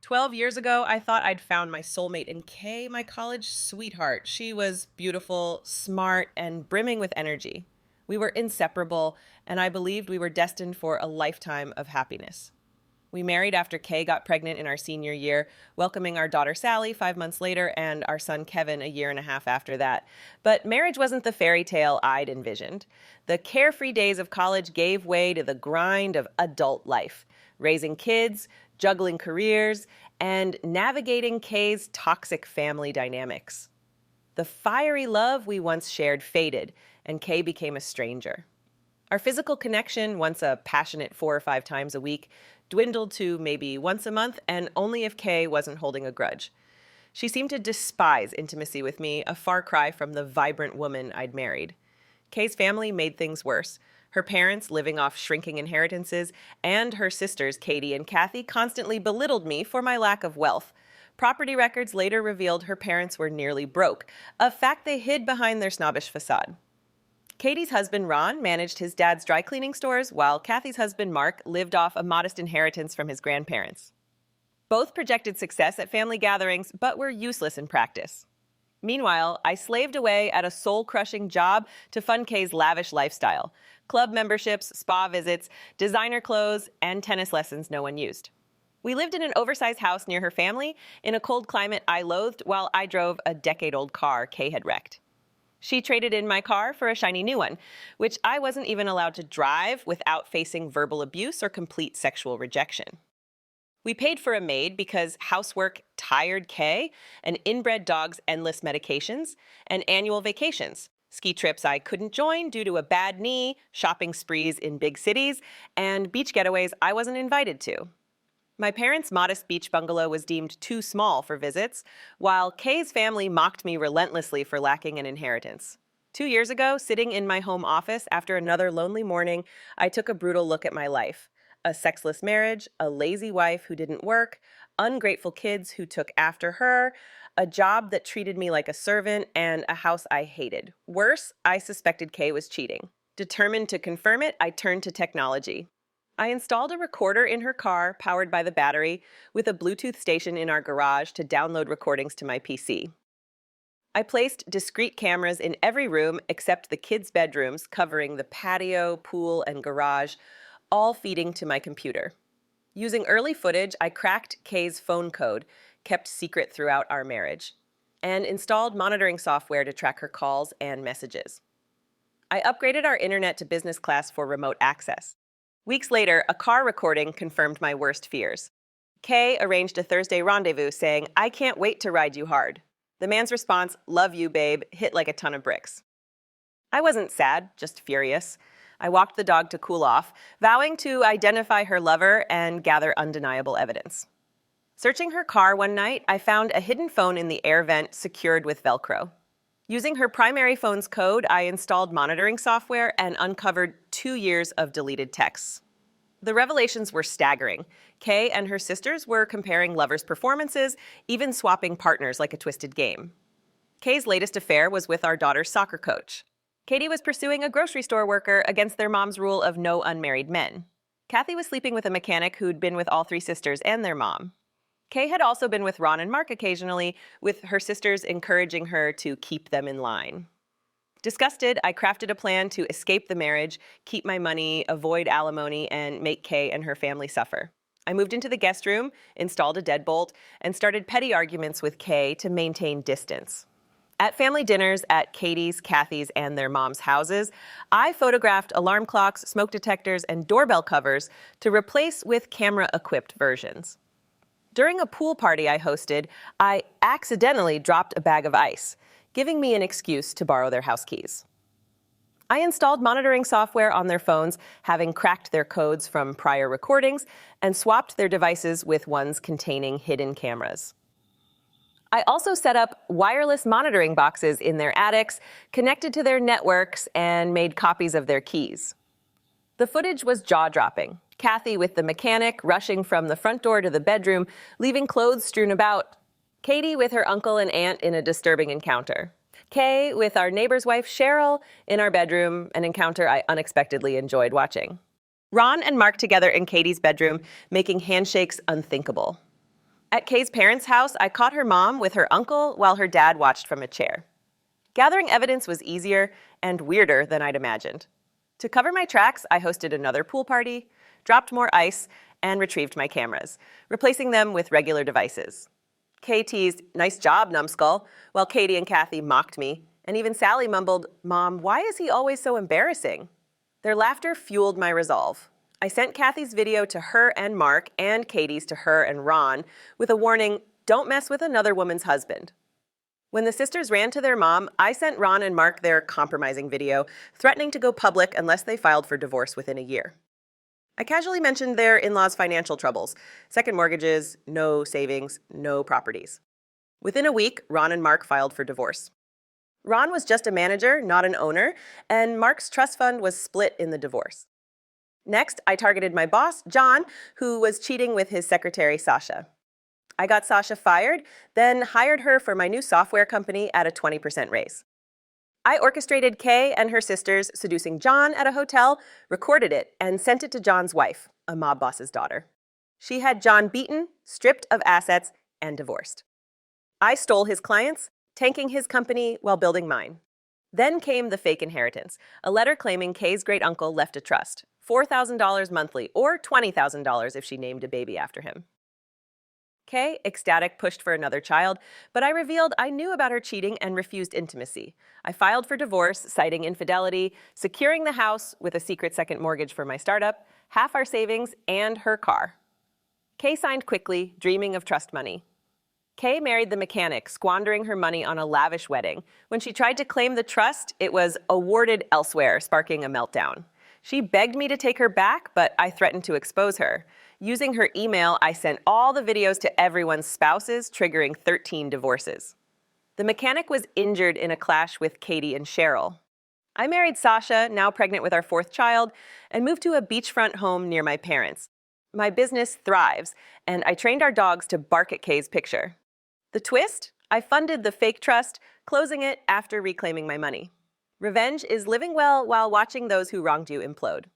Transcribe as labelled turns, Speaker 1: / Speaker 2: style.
Speaker 1: 12 years ago, I thought I'd found my soulmate in Kay, my college sweetheart. She was beautiful, smart, and brimming with energy. We were inseparable, and I believed we were destined for a lifetime of happiness. We married after Kay got pregnant in our senior year, welcoming our daughter Sally 5 months later and our son Kevin a year and a half after that. But marriage wasn't the fairy tale I'd envisioned. The carefree days of college gave way to the grind of adult life, raising kids, juggling careers, and navigating Kay's toxic family dynamics. The fiery love we once shared faded, and Kay became a stranger. Our physical connection, once a passionate 4 or 5 times a week, dwindled to maybe once a month, and only if Kay wasn't holding a grudge. She seemed to despise intimacy with me, a far cry from the vibrant woman I'd married. Kay's family made things worse. Her parents, living off shrinking inheritances, and her sisters, Katie and Kathy, constantly belittled me for my lack of wealth. Property records later revealed her parents were nearly broke, a fact they hid behind their snobbish facade. Katie's husband, Ron, managed his dad's dry cleaning stores, while Kathy's husband, Mark, lived off a modest inheritance from his grandparents. Both projected success at family gatherings, but were useless in practice. Meanwhile, I slaved away at a soul-crushing job to fund Kay's lavish lifestyle. Club memberships, spa visits, designer clothes, and tennis lessons no one used. We lived in an oversized house near her family in a cold climate I loathed while I drove a decade-old car Kay had wrecked. She traded in my car for a shiny new one, which I wasn't even allowed to drive without facing verbal abuse or complete sexual rejection. We paid for a maid because housework tired Kay, an inbred dog's endless medications, and annual vacations, ski trips I couldn't join due to a bad knee, shopping sprees in big cities, and beach getaways I wasn't invited to. My parents' modest beach bungalow was deemed too small for visits, while Kay's family mocked me relentlessly for lacking an inheritance. 2 years ago, sitting in my home office after another lonely morning, I took a brutal look at my life. A sexless marriage, a lazy wife who didn't work, ungrateful kids who took after her, a job that treated me like a servant, and a house I hated. Worse, I suspected Kay was cheating. Determined to confirm it, I turned to technology. I installed a recorder in her car, powered by the battery, with a Bluetooth station in our garage to download recordings to my PC. I placed discrete cameras in every room except the kids' bedrooms, covering the patio, pool, and garage, all feeding to my computer. Using early footage, I cracked Kay's phone code, kept secret throughout our marriage, and installed monitoring software to track her calls and messages. I upgraded our internet to business class for remote access. Weeks later, a car recording confirmed my worst fears. Kay arranged a Thursday rendezvous saying, "I can't wait to ride you hard." The man's response, "Love you, babe," hit like a ton of bricks. I wasn't sad, just furious. I walked the dog to cool off, vowing to identify her lover and gather undeniable evidence. Searching her car one night, I found a hidden phone in the air vent secured with Velcro. Using her primary phone's code, I installed monitoring software and uncovered 2 years of deleted texts. The revelations were staggering. Kay and her sisters were comparing lovers' performances, even swapping partners like a twisted game. Kay's latest affair was with our daughter's soccer coach. Katie was pursuing a grocery store worker against their mom's rule of no unmarried men. Kathy was sleeping with a mechanic who'd been with all 3 sisters and their mom. Kay had also been with Ron and Mark occasionally, with her sisters encouraging her to keep them in line. Disgusted, I crafted a plan to escape the marriage, keep my money, avoid alimony, and make Kay and her family suffer. I moved into the guest room, installed a deadbolt, and started petty arguments with Kay to maintain distance. At family dinners at Katie's, Kathy's, and their mom's houses, I photographed alarm clocks, smoke detectors, and doorbell covers to replace with camera-equipped versions. During a pool party I hosted, I accidentally dropped a bag of ice, giving me an excuse to borrow their house keys. I installed monitoring software on their phones, having cracked their codes from prior recordings, and swapped their devices with ones containing hidden cameras. I also set up wireless monitoring boxes in their attics, connected to their networks, and made copies of their keys. The footage was jaw-dropping. Kathy with the mechanic rushing from the front door to the bedroom, leaving clothes strewn about. Katie with her uncle and aunt in a disturbing encounter. Kay with our neighbor's wife, Cheryl, in our bedroom, an encounter I unexpectedly enjoyed watching. Ron and Mark together in Katie's bedroom, making handshakes unthinkable. At Kay's parents' house, I caught her mom with her uncle while her dad watched from a chair. Gathering evidence was easier and weirder than I'd imagined. To cover my tracks, I hosted another pool party, dropped more ice, and retrieved my cameras, replacing them with regular devices. Kay teased, "Nice job, numbskull," while Katie and Kathy mocked me, and even Sally mumbled, "Mom, why is he always so embarrassing?" Their laughter fueled my resolve. I sent Kathy's video to her and Mark, and Katie's to her and Ron, with a warning, "Don't mess with another woman's husband." When the sisters ran to their mom, I sent Ron and Mark their compromising video, threatening to go public unless they filed for divorce within a year. I casually mentioned their in-laws' financial troubles, second mortgages, no savings, no properties. Within a week, Ron and Mark filed for divorce. Ron was just a manager, not an owner, and Mark's trust fund was split in the divorce. Next, I targeted my boss, John, who was cheating with his secretary, Sasha. I got Sasha fired, then hired her for my new software company at a 20% raise. I orchestrated Kay and her sisters seducing John at a hotel, recorded it, and sent it to John's wife, a mob boss's daughter. She had John beaten, stripped of assets, and divorced. I stole his clients, tanking his company while building mine. Then came the fake inheritance, a letter claiming Kay's great-uncle left a trust, $4,000 monthly, or $20,000 if she named a baby after him. Kay, ecstatic, pushed for another child, but I revealed I knew about her cheating and refused intimacy. I filed for divorce, citing infidelity, securing the house with a secret second mortgage for my startup, half our savings, and her car. Kay signed quickly, dreaming of trust money. Kay married the mechanic, squandering her money on a lavish wedding. When she tried to claim the trust, it was awarded elsewhere, sparking a meltdown. She begged me to take her back, but I threatened to expose her. Using her email, I sent all the videos to everyone's spouses, triggering 13 divorces. The mechanic was injured in a clash with Katie and Cheryl. I married Sasha, now pregnant with our fourth child, and moved to a beachfront home near my parents. My business thrives, and I trained our dogs to bark at Kay's picture. The twist? I funded the fake trust, closing it after reclaiming my money. Revenge is living well while watching those who wronged you implode.